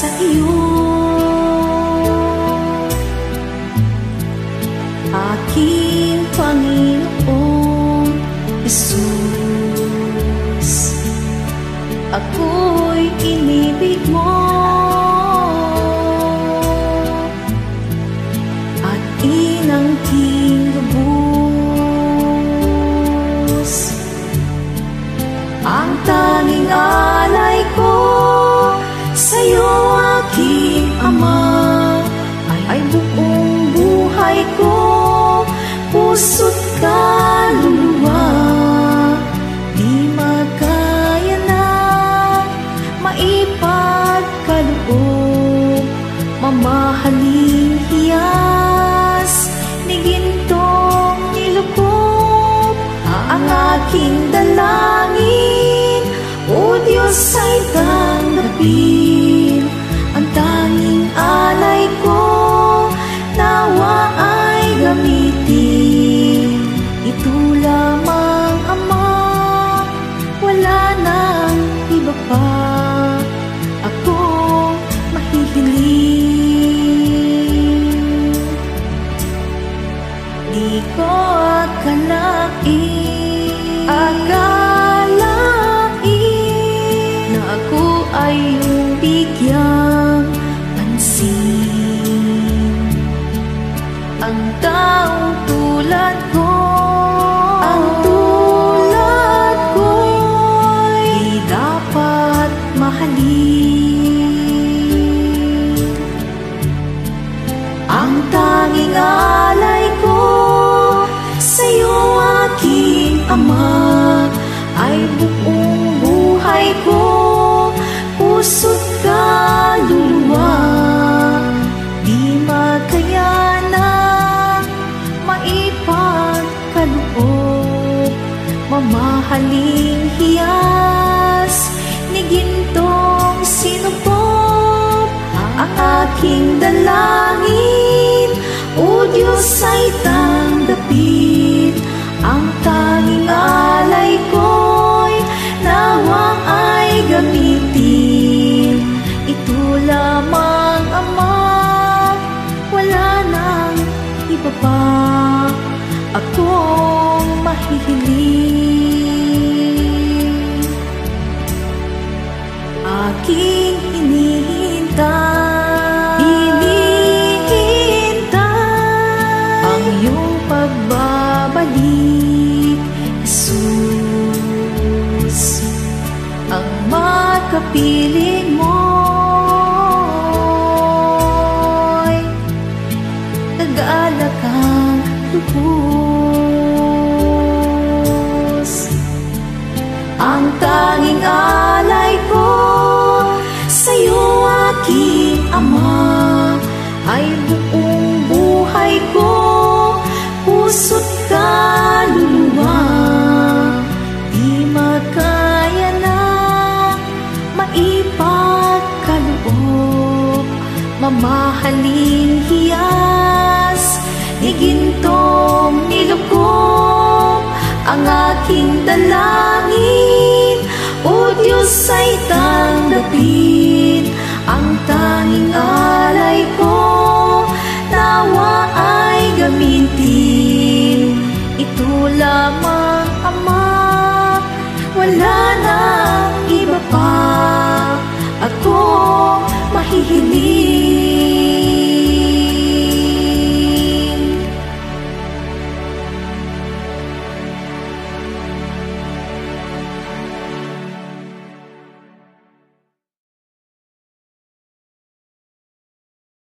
sa iyo, aking Panginoong Jesus. Ako'y inibig mo at inangking lubos. Ang tanging alay ko sa'yo, aking Ama, ay buong buhay ko, puso't kaluluwa. Di magkaya na maipagkaloob, mamahaling hiyas ni gintong nilukop. Ang aking dalangin, o Diyos, ay tanggapin. Ang tanging alay ko, nawa ay gamitin. Ito lamang, Ama, wala nang iba pa ako mahihiling. Di ko akalain na ako ay iyong bigyang pansin. Ang taong tulad ko, di dapat mahalin. Ang tanging alay ko sa'yo, aking Ama, ay buong buhay ko, puso't kaluluwa. Di makayanang maipagkaloob, mamahaling hiyas ni gintong sinupop. Ang aking dalangin, o Diyos, ay tanggapin. Ang tanging alay ko'y nawa ay gamitin. Ito lamang, Ama, wala nang iba pa akong mahihiling. Aking hinihintay ang iyong pagbabalik, Jesus. Ang makapiling mo'y nag-aalak ang lubos. Ang tanging alay ko sa'yo, aking Ama, ay buong buhay ko, puso't kaluluwa. Di makaya na maipagkaloob, mamahaling hiyas ni gintong nilukop. Ang aking dalangin, o Diyos, ay tanggapin. Ang tanging